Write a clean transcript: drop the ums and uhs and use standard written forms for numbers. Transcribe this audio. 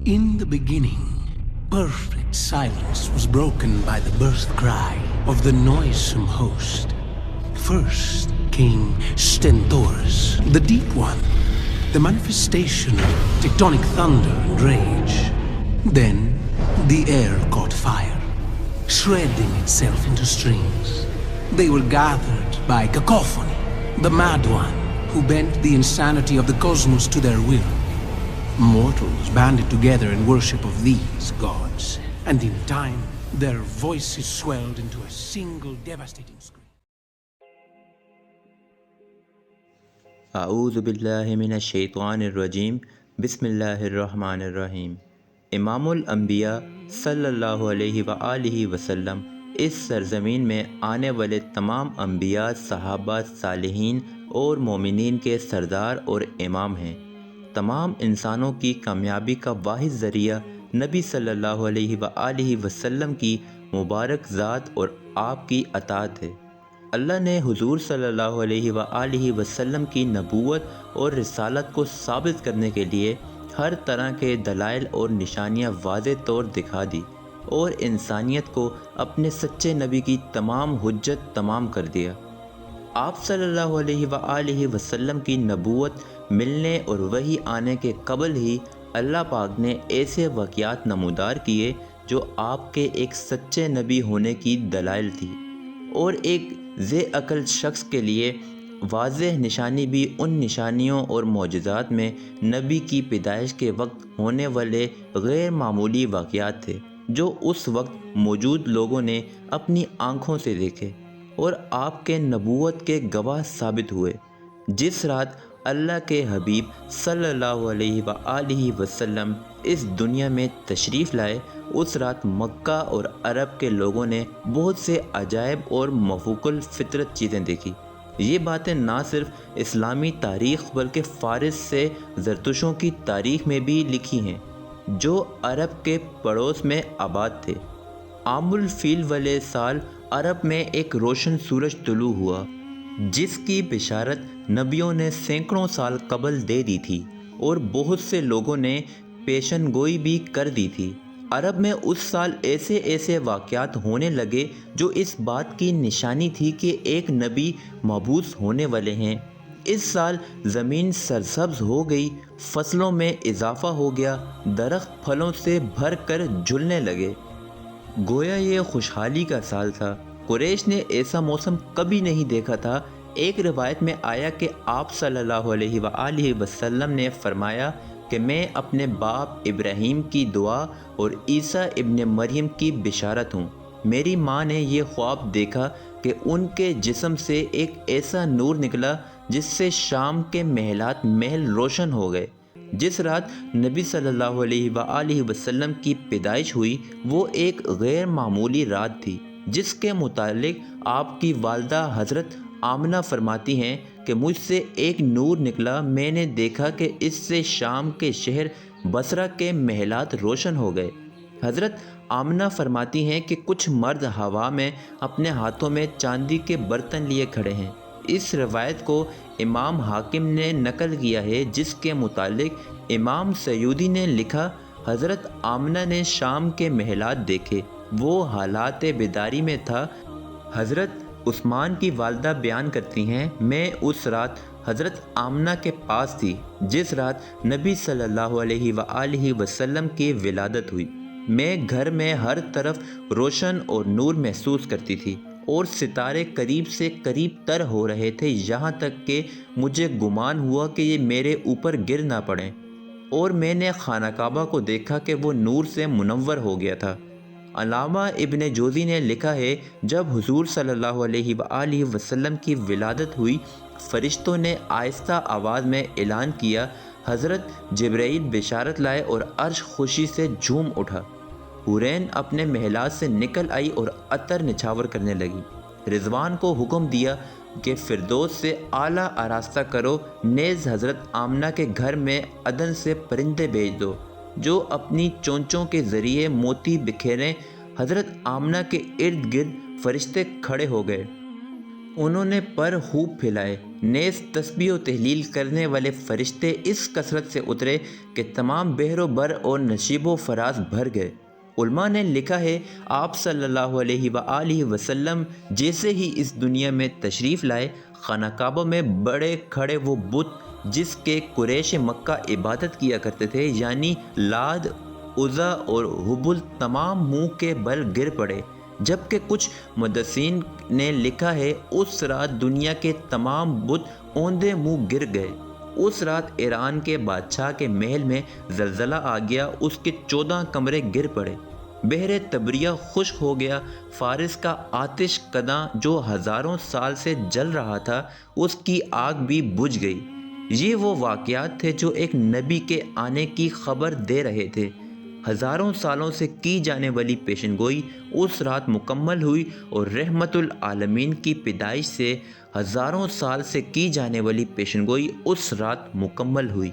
In the beginning, perfect silence was broken by the birth cry of the noisome host. First came Stentorus, the Deep One, the manifestation of tectonic thunder and rage. Then the air caught fire, shredding itself into strings. They were gathered by Cacophony, the Mad One, who bent the insanity of the cosmos to their will. Mortals banded together in worship of these gods, and in time, their voices swelled into a single devastating scream. اعوذ باللہ من الشیطان الرجیم بسم اللہ الرحمن الرحیم۔ امام الانبیاء صلی اللہ علیہ وآلہ وسلم اس سرزمین میں آنے والے تمام انبیاء، صحابہ، صالحین اور مومنین کے سردار اور امام ہیں۔ تمام انسانوں کی کامیابی کا واحد ذریعہ نبی صلی اللہ علیہ وآلہ وسلم کی مبارک ذات اور آپ کی اطاعت ہے۔ اللہ نے حضور صلی اللہ علیہ وآلہ وسلم کی نبوت اور رسالت کو ثابت کرنے کے لیے ہر طرح کے دلائل اور نشانیاں واضح طور دکھا دی اور انسانیت کو اپنے سچے نبی کی تمام حجت تمام کر دیا۔ آپ صلی اللہ علیہ وآلہ وسلم کی نبوت ملنے اور وحی آنے کے قبل ہی اللہ پاک نے ایسے واقعات نمودار کیے جو آپ کے ایک سچے نبی ہونے کی دلائل تھی، اور ایک ذی عقل شخص کے لیے واضح نشانی بھی ان نشانیوں اور معجزات میں نبی کی پیدائش کے وقت ہونے والے غیر معمولی واقعات تھے جو اس وقت موجود لوگوں نے اپنی آنکھوں سے دیکھے اور آپ کے نبوت کے گواہ ثابت ہوئے۔ جس رات اللہ کے حبیب صلی اللہ علیہ وآلہ وسلم اس دنیا میں تشریف لائے، اس رات مکہ اور عرب کے لوگوں نے بہت سے عجائب اور مفوق الفطرت چیزیں دیکھی۔ یہ باتیں نہ صرف اسلامی تاریخ بلکہ فارس سے زرتشتوں کی تاریخ میں بھی لکھی ہیں جو عرب کے پڑوس میں آباد تھے۔ عام الفیل والے سال عرب میں ایک روشن سورج طلوع ہوا جس کی بشارت نبیوں نے سینکڑوں سال قبل دے دی تھی اور بہت سے لوگوں نے پیشن گوئی بھی کر دی تھی۔ عرب میں اس سال ایسے واقعات ہونے لگے جو اس بات کی نشانی تھی کہ ایک نبی مبعوث ہونے والے ہیں۔ اس سال زمین سرسبز ہو گئی، فصلوں میں اضافہ ہو گیا، درخت پھلوں سے بھر کر جھلنے لگے، گویا یہ خوشحالی کا سال تھا۔ قریش نے ایسا موسم کبھی نہیں دیکھا تھا۔ ایک روایت میں آیا کہ آپ صلی اللہ علیہ وآلہ وسلم نے فرمایا کہ میں اپنے باپ ابراہیم کی دعا اور عیسیٰ ابن مریم کی بشارت ہوں۔ میری ماں نے یہ خواب دیکھا کہ ان کے جسم سے ایک ایسا نور نکلا جس سے شام کے محل روشن ہو گئے۔ جس رات نبی صلی اللہ علیہ وآلہ وسلم کی پیدائش ہوئی وہ ایک غیر معمولی رات تھی، جس کے متعلق آپ کی والدہ حضرت آمنہ فرماتی ہیں کہ مجھ سے ایک نور نکلا، میں نے دیکھا کہ اس سے شام کے شہر بصرہ کے محلات روشن ہو گئے۔ حضرت آمنہ فرماتی ہیں کہ کچھ مرد ہوا میں اپنے ہاتھوں میں چاندی کے برتن لیے کھڑے ہیں۔ اس روایت کو امام حاکم نے نقل کیا ہے، جس کے متعلق امام سیودی نے لکھا، حضرت آمنہ نے شام کے محلات دیکھے، وہ حالات بیداری میں تھا۔ حضرت عثمان کی والدہ بیان کرتی ہیں، میں اس رات حضرت آمنہ کے پاس تھی جس رات نبی صلی اللہ علیہ وآلہ وسلم کی ولادت ہوئی۔ میں گھر میں ہر طرف روشن اور نور محسوس کرتی تھی اور ستارے قریب سے قریب تر ہو رہے تھے، یہاں تک کہ مجھے گمان ہوا کہ یہ میرے اوپر گر نہ پڑیں، اور میں نے خانہ کعبہ کو دیکھا کہ وہ نور سے منور ہو گیا تھا۔ علامہ ابن جوزی نے لکھا ہے، جب حضور صلی اللہ علیہ وآلہ وسلم کی ولادت ہوئی، فرشتوں نے آہستہ آواز میں اعلان کیا، حضرت جبرائیل بشارت لائے اور عرش خوشی سے جھوم اٹھا۔ حورین اپنے محلات سے نکل آئی اور عطر نچھاور کرنے لگی۔ رضوان کو حکم دیا کہ فردوس سے اعلیٰ آراستہ کرو، نیز حضرت آمنہ کے گھر میں عدن سے پرندے بھیج دو جو اپنی چونچوں کے ذریعے موتی بکھیریں۔ حضرت آمنہ کے ارد گرد فرشتے کھڑے ہو گئے انہوں نے پر خوب پھیلائے، نیز تسبیح و تحلیل کرنے والے فرشتے اس کثرت سے اترے کہ تمام بحر و بر اور نشیب و فراز بھر گئے۔ علماء نے لکھا ہے آپ صلی اللہ علیہ وآلہ وسلم جیسے ہی اس دنیا میں تشریف لائے، خانہ کعبہ میں بڑے کھڑے وہ بت جس کے قریش مکہ عبادت کیا کرتے تھے، یعنی لات، عزا اور حبل، تمام منہ کے بل گر پڑے، جبکہ کچھ محدثین نے لکھا ہے اس رات دنیا کے تمام بت اوندے منہ گر گئے۔ اس رات ایران کے بادشاہ کے محل میں زلزلہ آ گیا، اس کے 14 کمرے گر پڑے، بحر تبریہ خشک ہو گیا، فارس کا آتش کداں جو ہزاروں سال سے جل رہا تھا اس کی آگ بھی بجھ گئی۔ یہ وہ واقعات تھے جو ایک نبی کے آنے کی خبر دے رہے تھے۔ ہزاروں سالوں سے کی جانے والی پیشن گوئی اس رات مکمل ہوئی، اور رحمت العالمین کی پیدائش سے ہزاروں سال سے کی جانے والی پیشن گوئی اس رات مکمل ہوئی۔